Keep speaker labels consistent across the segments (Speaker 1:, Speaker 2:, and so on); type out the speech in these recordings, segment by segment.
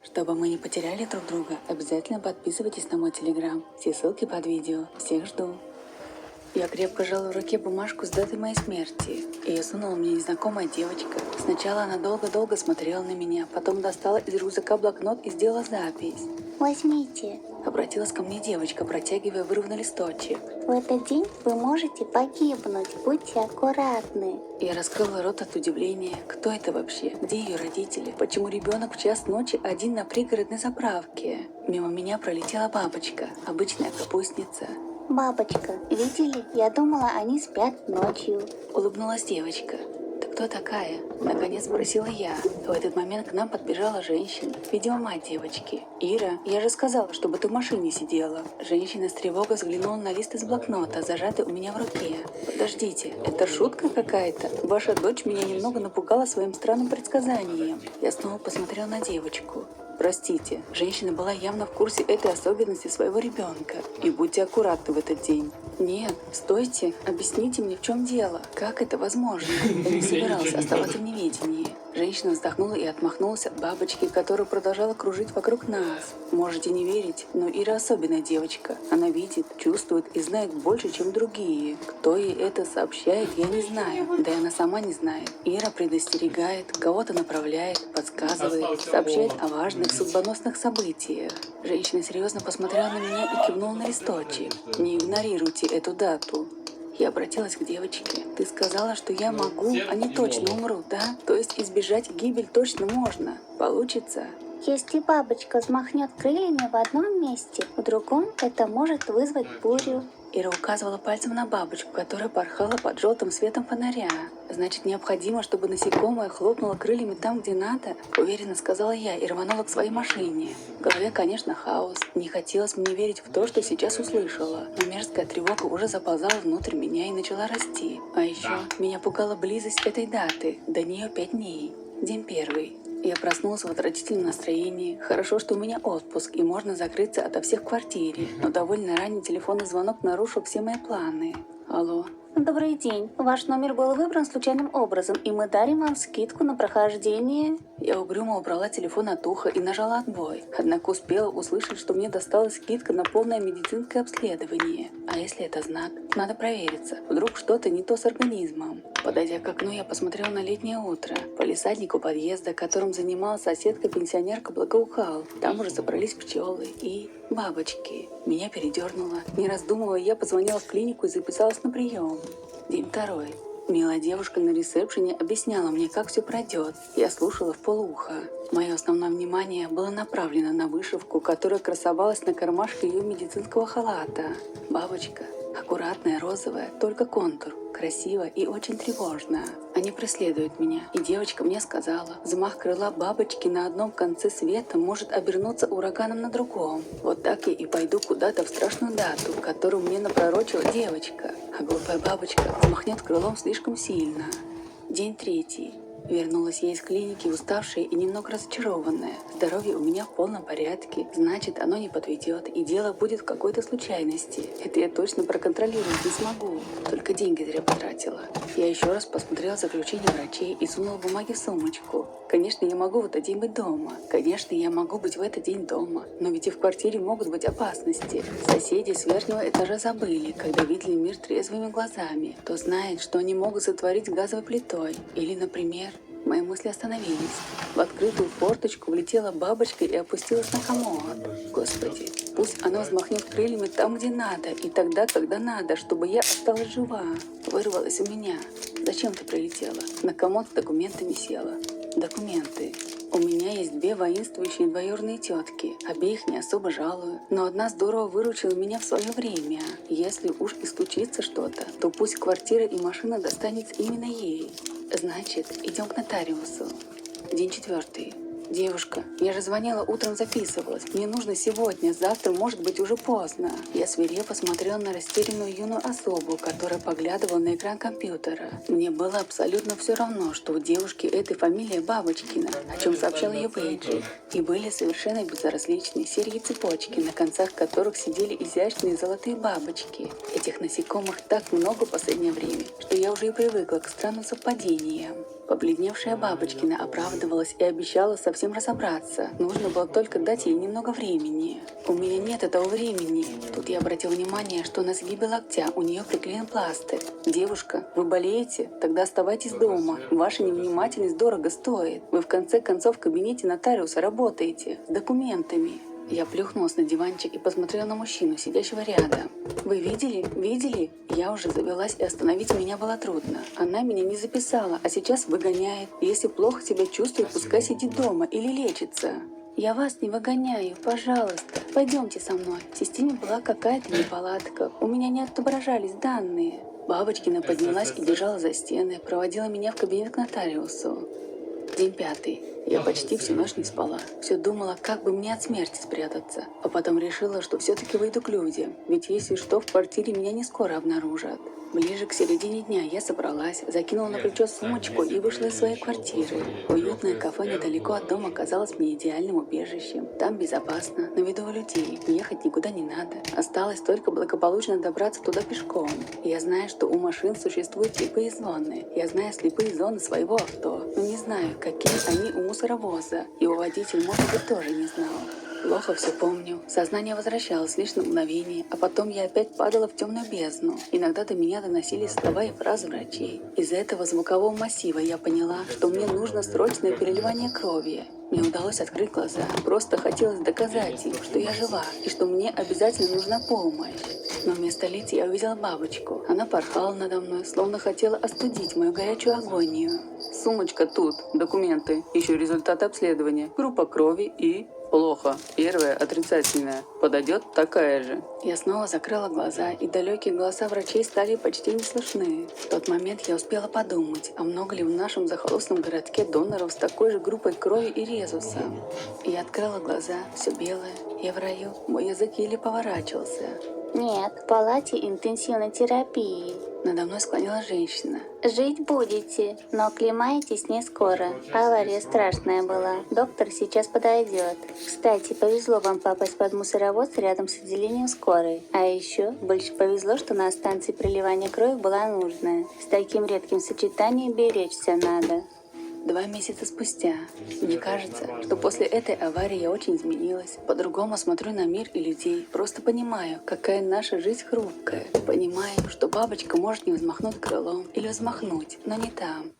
Speaker 1: Чтобы мы не потеряли друг друга, обязательно подписывайтесь на мой телеграм. Все ссылки под видео. Всех жду. Я крепко сжала в руке бумажку с датой моей смерти. Ее сунула мне незнакомая девочка. Сначала она долго-долго смотрела на меня, потом достала из рюкзака блокнот и сделала запись.
Speaker 2: Возьмите.
Speaker 1: Обратилась ко мне девочка, протягивая вырванный листочек.
Speaker 2: В этот день вы можете погибнуть. Будьте аккуратны.
Speaker 1: Я раскрыла рот от удивления. Кто это вообще? Где ее родители? Почему ребенок в час ночи один на пригородной заправке? Мимо меня пролетела бабочка, обычная капустница.
Speaker 2: Бабочка, видели? Я думала, они спят ночью.
Speaker 1: Улыбнулась девочка. «Ты кто такая?» Наконец спросила я. В этот момент к нам подбежала женщина, видимо, мать девочки. «Ира, я же сказала, чтобы ты в машине сидела». Женщина с тревогой взглянула на лист из блокнота, зажатый у меня в руке. «Подождите, это шутка какая-то? Ваша дочь меня немного напугала своим странным предсказанием». Я снова посмотрела на девочку. Простите, женщина была явно в курсе этой особенности своего ребенка. И будьте аккуратны в этот день. Нет, стойте, объясните мне, в чем дело. Как это возможно? Я не собирался оставаться в неведении. Женщина вздохнула и отмахнулась от бабочки, которая продолжала кружить вокруг нас. Можете не верить, но Ира особенная девочка. Она видит, чувствует и знает больше, чем другие. Кто ей это сообщает, я не знаю. Да и она сама не знает. Ира предостерегает, кого-то направляет, подсказывает, сообщает о важных судьбоносных событиях. Женщина серьезно посмотрела на меня и кивнула на листочек. Не игнорируйте эту дату. Я обратилась к девочке. Ты сказала, что я могу, они точно умрут, да? То есть избежать гибель точно можно. Получится?
Speaker 2: Если бабочка взмахнет крыльями в одном месте, в другом это может вызвать бурю.
Speaker 1: Ира указывала пальцем на бабочку, которая порхала под желтым светом фонаря. «Значит, необходимо, чтобы насекомое хлопнуло крыльями там, где надо?» Уверенно сказала я и рванула к своей машине. В голове, конечно, хаос. Не хотелось мне верить в то, что сейчас услышала. Но мерзкая тревога уже заползала внутрь меня и начала расти. А еще меня пугала близость этой даты. До нее 5 дней. День первый. Я проснулась в отвратительном настроении. Хорошо, что у меня отпуск, и можно закрыться ото всех в квартире. Но довольно ранний телефонный звонок нарушил все мои планы. Алло.
Speaker 2: Добрый день. Ваш номер был выбран случайным образом, и мы дарим вам скидку на прохождение.
Speaker 1: Я угрюмо убрала телефон от уха и нажала отбой. Однако успела услышать, что мне досталась скидка на полное медицинское обследование. А если это знак? Надо провериться. Вдруг что-то не то с организмом. Подойдя к окну, я посмотрела на летнее утро. Палисадник у подъезда, которым занималась соседка-пенсионерка, благоухал. Там уже собрались пчелы и бабочки. Меня передернуло. Не раздумывая, я позвонила в клинику и записалась на прием. День второй. Милая девушка на ресепшене объясняла мне, как все пройдет. Я слушала вполуха. Мое основное внимание было направлено на вышивку, которая красовалась на кармашке ее медицинского халата. Бабочка. Аккуратная, розовая, только контур. Красиво и очень тревожно. Они преследуют меня, и девочка мне сказала, взмах крыла бабочки на одном конце света может обернуться ураганом на другом. Вот так я и пойду куда-то в страшную дату, которую мне напророчила девочка. А глупая бабочка взмахнет крылом слишком сильно. День третий. Вернулась я из клиники, уставшая и немного разочарованная. Здоровье у меня в полном порядке, значит, оно не подведет, и дело будет в какой-то случайности. Это я точно проконтролировать не смогу. Только деньги зря потратила. Я еще раз посмотрела заключение врачей и сунула бумаги в сумочку. Конечно, я могу в этот день быть дома. Конечно, я могу быть в этот день дома. Но ведь и в квартире могут быть опасности. Соседи с верхнего этажа забыли, когда видели мир трезвыми глазами. Кто знает, что они могут сотворить с газовой плитой. Или, например, мои мысли остановились. В открытую форточку влетела бабочка и опустилась на комод. Господи, пусть она взмахнет крыльями там, где надо, и тогда, когда надо, чтобы я осталась жива. Вырвалась у меня. Зачем ты прилетела? На комод с документами села. Документы. У меня есть 2 воинствующие двоюродные тетки. Обеих не особо жалую, но одна здорово выручила меня в свое время. Если уж и случится что-то, то пусть квартира и машина достанется именно ей. Значит, идем к нотариусу. День четвертый. Девушка, я же звонила утром, записывалась. Мне нужно сегодня, завтра может быть уже поздно. Я свирепо смотрела на растерянную юную особу, которая поглядывала на экран компьютера. Мне было абсолютно все равно, что у девушки этой фамилия Бабочкина, о чем сообщал ее бейджик. И были совершенно безразличные серые цепочки, на концах которых сидели изящные золотые бабочки. Этих насекомых так много в последнее время, что я уже и привыкла к странным совпадениям. Побледневшая Бабочкина оправдывалась и обещала совсем разобраться. Нужно было только дать ей немного времени. «У меня нет этого времени». Тут я обратил внимание, что на сгибе локтя у нее приклеен пластырь. «Девушка, вы болеете? Тогда оставайтесь дома. Ваша невнимательность дорого стоит. Вы в конце концов в кабинете нотариуса работаете. С документами». Я плюхнулась на диванчик и посмотрела на мужчину, сидящего рядом. «Вы видели? Видели?» Я уже завелась, и остановить меня было трудно. Она меня не записала, а сейчас выгоняет. Если плохо себя чувствует, пускай сидит дома или лечится. «Я вас не выгоняю, пожалуйста. Пойдемте со мной». В системе была какая-то неполадка. У меня не отображались данные. Бабочкина поднялась и бежала за стены, проводила меня в кабинет к нотариусу. День 5. Я почти всю ночь не спала. Все думала, как бы мне от смерти спрятаться. А потом решила, что все-таки выйду к людям. Ведь если что, в квартире меня не скоро обнаружат. Ближе к середине дня я собралась, закинула на плечо сумочку и вышла из своей квартиры. Уютное кафе недалеко от дома казалось мне идеальным убежищем. Там безопасно, на виду у людей, ехать никуда не надо. Осталось только благополучно добраться туда пешком. Я знаю, что у машин существуют слепые зоны. Я знаю слепые зоны своего авто, но не знаю, какие они у мусоровоза. Его водитель, может быть, тоже не знал. Плохо все помню. Сознание возвращалось лишь на мгновение, а потом я опять падала в темную бездну. Иногда до меня доносились слова и фразы врачей. Из-за этого звукового массива я поняла, что мне нужно срочное переливание крови. Мне удалось открыть глаза. Просто хотелось доказать им, что я жива и что мне обязательно нужна помощь. Но вместо лиц я увидела бабочку. Она порхала надо мной, словно хотела остудить мою горячую агонию. «Сумочка тут, документы, еще результаты обследования, группа крови и...» «Плохо. Первая отрицательная. Подойдет такая же». Я снова закрыла глаза, и далекие голоса врачей стали почти не слышны. В тот момент я успела подумать, а много ли в нашем захолустном городке доноров с такой же группой крови и резуса. Я открыла глаза, все белое. Я в раю. Мой язык еле поворачивался.
Speaker 2: Нет, в палате интенсивной терапии.
Speaker 1: Надо мной склонилась женщина.
Speaker 2: Жить будете, но оклемаетесь не скоро. Авария страшная была. Доктор сейчас подойдет. Кстати, повезло вам попасть под мусоровоз рядом с отделением скорой. А еще больше повезло, что на станции проливания крови была нужная. С таким редким сочетанием беречься надо.
Speaker 1: 2 месяца спустя. Мне кажется, что после этой аварии я очень изменилась. По-другому смотрю на мир и людей. Просто понимаю, какая наша жизнь хрупкая. Понимаю, что бабочка может не взмахнуть крылом или взмахнуть, но не там.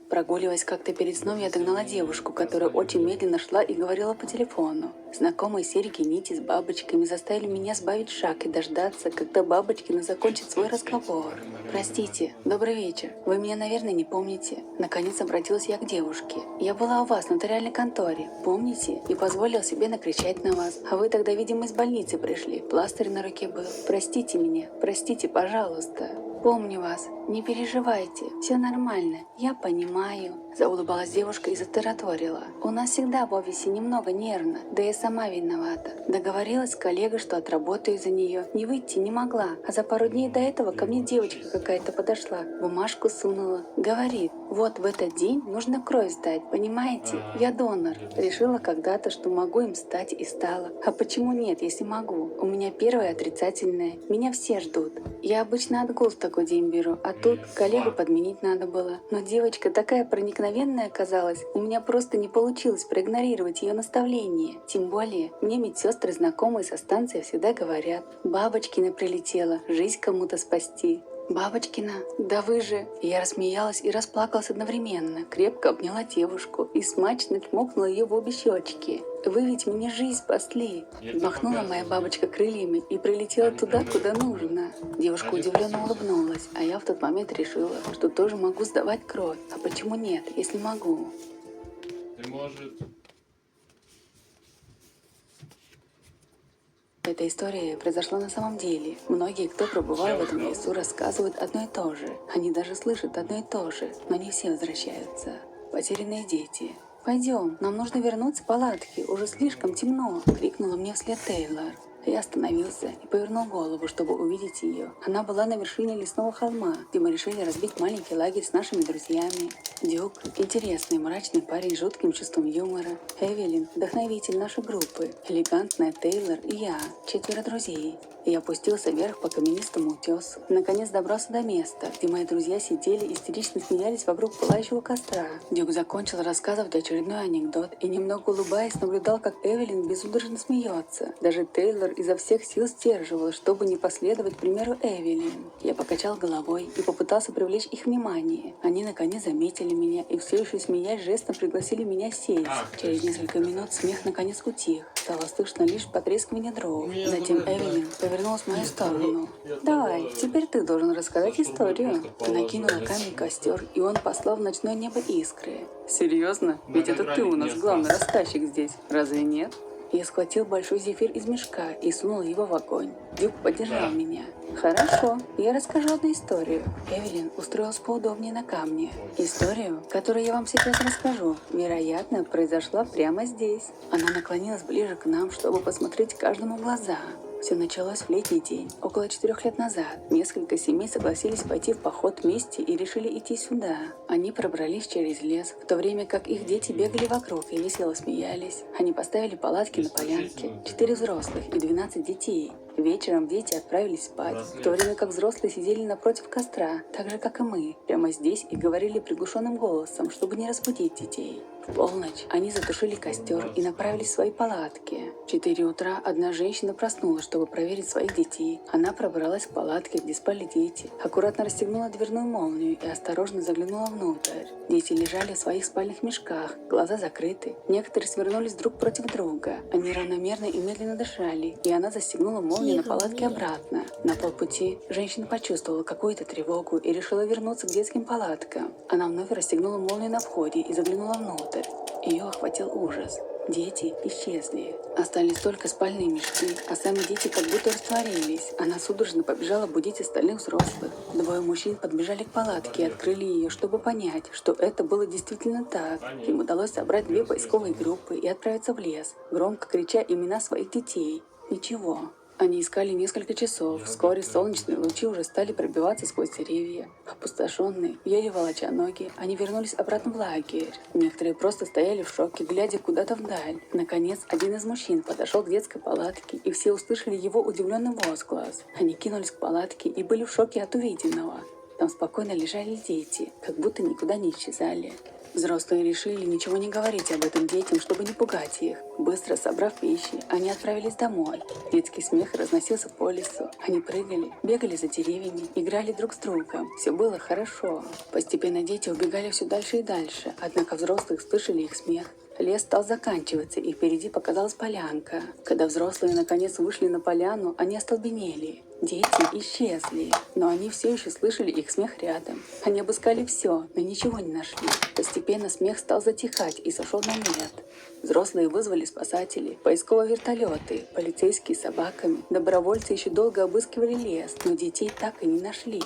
Speaker 1: Прогуливаясь как-то перед сном, я догнала девушку, которая очень медленно шла и говорила по телефону. Знакомые серьги, нити с бабочками заставили меня сбавить шаг и дождаться, когда Бабочкина закончит свой разговор. «Простите, добрый вечер. Вы меня, наверное, не помните». Наконец обратилась я к девушке. «Я была у вас в нотариальной конторе, помните? И позволила себе накричать на вас. А вы тогда, видимо, из больницы пришли. Пластырь на руке был. Простите меня, простите, пожалуйста». «Помню вас. Не переживайте. Все нормально. Я понимаю». Заулыбалась девушка и затараторила. «У нас всегда в офисе немного нервно. Да я сама виновата. Договорилась с коллегой, что отработаю за нее. Не выйти не могла. А за пару дней до этого ко мне девочка какая-то подошла. Бумажку сунула. Говорит, вот в этот день нужно кровь сдать. Понимаете? Я донор. Решила когда-то, что могу им стать, и стала. А почему нет, если могу? У меня первая отрицательная. Меня все ждут. Я обычно отгул в такой день беру, а тут коллегу подменить надо было. Но девочка такая проникновенная оказалась, у меня просто не получилось проигнорировать ее наставление. Тем более, мне медсестры, знакомые со станции, всегда говорят: «Бабочкина прилетела, жизнь кому-то спасти». «Бабочкина, да вы же...» Я рассмеялась и расплакалась одновременно, крепко обняла девушку и смачно чмокнула ее в обе щечки. «Вы ведь мне жизнь спасли!» Махнула моя бабочка крыльями и прилетела туда, куда нужно. Девушка удивленно улыбнулась, а я в тот момент решила, что тоже могу сдавать кровь. А почему нет, если могу? Эта история произошла на самом деле. Многие, кто пробывал в этом лесу, рассказывают одно и то же. Они даже слышат одно и то же, но не все возвращаются. Потерянные дети. «Пойдем, нам нужно вернуться в палатки, уже слишком темно!» — крикнула мне вслед Тейлор. Я остановился и повернул голову, чтобы увидеть ее. Она была на вершине лесного холма, где мы решили разбить маленький лагерь с нашими друзьями. Дюк – интересный, мрачный парень с жутким чувством юмора. Эвелин – вдохновитель нашей группы. Элегантная Тейлор и я – 4 друзей. Я опустился вверх по каменистому утесу. Наконец добрался до места, где мои друзья сидели и истерично смеялись вокруг пылающего костра. Дюк закончил рассказывать очередной анекдот и, немного улыбаясь, наблюдал, как Эвелин безудержно смеется. Даже Тейлор изо всех сил сдерживалась, чтобы не последовать примеру Эвелин. Я покачал головой и попытался привлечь их внимание. Они наконец заметили меня и, все еще смеясь, жестом пригласили меня сесть. Через несколько минут смех наконец утих. Стало слышно лишь потрескивание дров. Затем Эвелин повернулась в мою сторону. «Давай, теперь ты должен рассказать историю». Она кинула камень в костер, и он послал в ночное небо искры. «Серьезно? Ведь это ты у нас главный рассказчик здесь, разве нет?» Я схватил большой зефир из мешка и сунул его в огонь. Дюк поддержал меня. «Хорошо, я расскажу одну историю». Эвелин устроилась поудобнее на камне. Историю, которую я вам сейчас расскажу, вероятно, произошла прямо здесь. Она наклонилась ближе к нам, чтобы посмотреть каждому в глаза. Все началось в летний день, около 4 лет назад. Несколько семей согласились пойти в поход вместе и решили идти сюда. Они пробрались через лес, в то время как их дети бегали вокруг и весело смеялись. Они поставили палатки на полянке, 4 взрослых и 12 детей. Вечером дети отправились спать, в то время как взрослые сидели напротив костра, так же, как и мы, прямо здесь и говорили приглушенным голосом, чтобы не разбудить детей. В полночь они затушили костер и направились в свои палатки. В 4 утра одна женщина проснулась, чтобы проверить своих детей. Она пробралась к палатке, где спали дети, аккуратно расстегнула дверную молнию и осторожно заглянула внутрь. Дети лежали в своих спальных мешках, глаза закрыты. Некоторые свернулись друг против друга. Они равномерно и медленно дышали, и она застегнула молнию на палатке обратно. На полпути женщина почувствовала какую-то тревогу и решила вернуться к детским палаткам. Она вновь расстегнула молнию на входе и заглянула внутрь. Ее охватил ужас. Дети исчезли. Остались только спальные мешки, а сами дети как будто растворились. Она судорожно побежала будить остальных взрослых. 2 мужчин подбежали к палатке и открыли ее, чтобы понять, что это было действительно так. Им удалось собрать 2 поисковые группы и отправиться в лес, громко крича имена своих детей. Ничего. Они искали несколько часов. Вскоре солнечные лучи уже стали пробиваться сквозь деревья. Опустошенные, еле волоча ноги, они вернулись обратно в лагерь. Некоторые просто стояли в шоке, глядя куда-то вдаль. Наконец, один из мужчин подошел к детской палатке, и все услышали его удивленный возглас. Они кинулись к палатке и были в шоке от увиденного. Там спокойно лежали дети, как будто никуда не исчезали. Взрослые решили ничего не говорить об этом детям, чтобы не пугать их. Быстро собрав вещи, они отправились домой. Детский смех разносился по лесу. Они прыгали, бегали за деревьями, играли друг с другом. Все было хорошо. Постепенно дети убегали все дальше и дальше, однако взрослые слышали их смех. Лес стал заканчиваться, и впереди показалась полянка. Когда взрослые наконец вышли на поляну, они остолбенели. Дети исчезли, но они все еще слышали их смех рядом. Они обыскали все, но ничего не нашли. Постепенно смех стал затихать и сошел на нет. Взрослые вызвали спасателей, поисковые вертолеты, полицейские с собаками. Добровольцы еще долго обыскивали лес, но детей так и не нашли.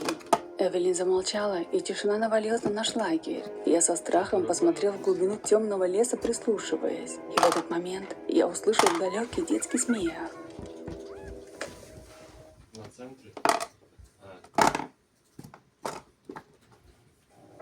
Speaker 1: Эвелин замолчала, и тишина навалилась на наш лагерь. Я со страхом посмотрел в глубину темного леса, прислушиваясь. И в этот момент я услышал далекий детский смех.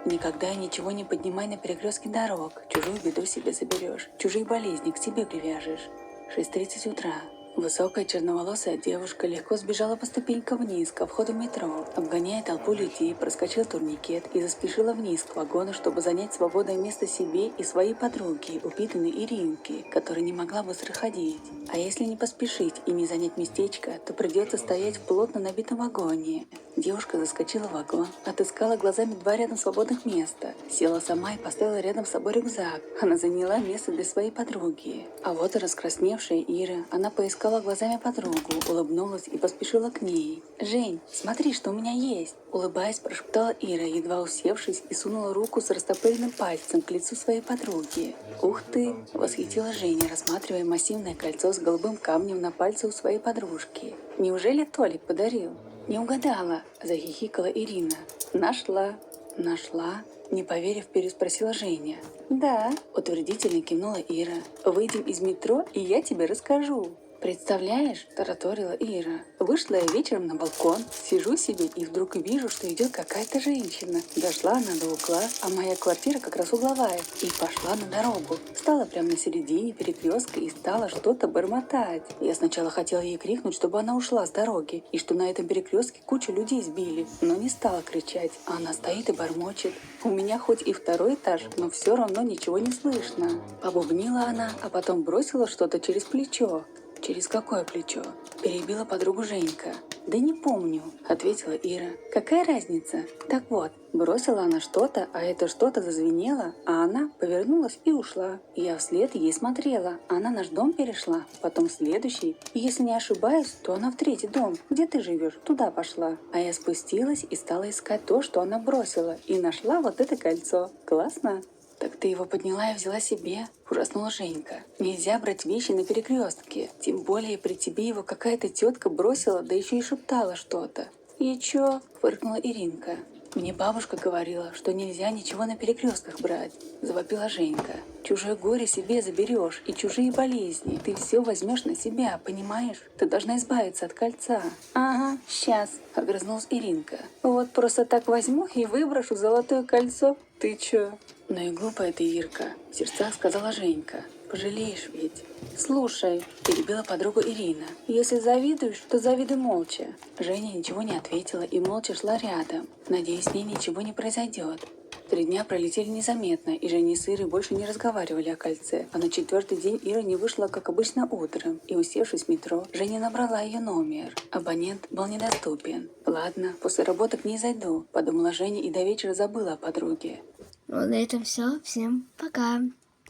Speaker 1: Никогда и ничего не поднимай на перекрестке дорог. Чужую беду себе заберешь, чужие болезни к себе привяжешь. 6:30 утра. Высокая черноволосая девушка легко сбежала по ступенькам вниз ко входу в метро, обгоняя толпу людей, проскочила турникет и заспешила вниз к вагону, чтобы занять свободное место себе и своей подруге, упитанной Иринке, которая не могла быстро ходить. А если не поспешить и не занять местечко, то придется стоять в плотно набитом вагоне. Девушка заскочила в вагон, отыскала глазами 2 рядом свободных места, села сама и поставила рядом с собой рюкзак. Она заняла место для своей подруги. А вот и раскрасневшая Ира. Она поискала глазами подругу, улыбнулась и поспешила к ней. «Жень, смотри, что у меня есть!» Улыбаясь, прошептала Ира, едва усевшись, и сунула руку с растопыренным пальцем к лицу своей подруги. «Ух ты!» — восхитила Женя, рассматривая массивное кольцо с голубым камнем на пальце у своей подружки. «Неужели Толик подарил?» «Не угадала!» – захихикала Ирина. «Нашла!» «Нашла?» – не поверив, переспросила Женя. «Да!» – утвердительно кивнула Ира. «Выйдем из метро, и я тебе расскажу!» Представляешь, тараторила Ира. Вышла я вечером на балкон, сижу себе и вдруг вижу, что идет какая-то женщина. Дошла она до угла, а моя квартира как раз угловая, и пошла на дорогу. Стала прямо на середине перекрестка и стала что-то бормотать. Я сначала хотела ей крикнуть, чтобы она ушла с дороги, и что на этом перекрестке кучу людей сбили, но не стала кричать. А она стоит и бормочет. У меня хоть и второй этаж, но все равно ничего не слышно. Побубнила она, а потом бросила что-то через плечо. «Через какое плечо?» – перебила подругу Женька. «Да не помню», – ответила Ира. «Какая разница?» Так вот, бросила она что-то, а это что-то зазвенело, а она повернулась и ушла. Я вслед ей смотрела. Она наш дом перешла, потом следующий. И если не ошибаюсь, то она в третий дом, где ты живешь, туда пошла. А я спустилась и стала искать то, что она бросила, и нашла вот это кольцо. Классно? «Так ты его подняла и взяла себе?» – ужаснула Женька. «Нельзя брать вещи на перекрестке. Тем более при тебе его какая-то тетка бросила, да еще и шептала что-то». «И чё?» – фыркнула Иринка. «Мне бабушка говорила, что нельзя ничего на перекрестках брать», – завопила Женька. «Чужое горе себе заберешь, и чужие болезни. Ты все возьмешь на себя, понимаешь? Ты должна избавиться от кольца». «Ага, сейчас», – огрызнулась Иринка. «Вот просто так возьму и выброшу золотое кольцо. Ты чё?» «Ну и глупая ты, Ирка», — в сердцах сказала Женька. «Пожалеешь ведь». «Слушай», — перебила подругу Ирина, — «если завидуешь, то завидуй молча». Женя ничего не ответила и молча шла рядом. Надеюсь, с ней ничего не произойдет. 3 дня пролетели незаметно, и Женя с Ирой больше не разговаривали о кольце. А на 4-й день Ира не вышла, как обычно, утром, и, усевшись в метро, Женя набрала ее номер. Абонент был недоступен. «Ладно, после работы к ней зайду», — подумала Женя и до вечера забыла о подруге.
Speaker 3: Вот на этом все. Всем пока.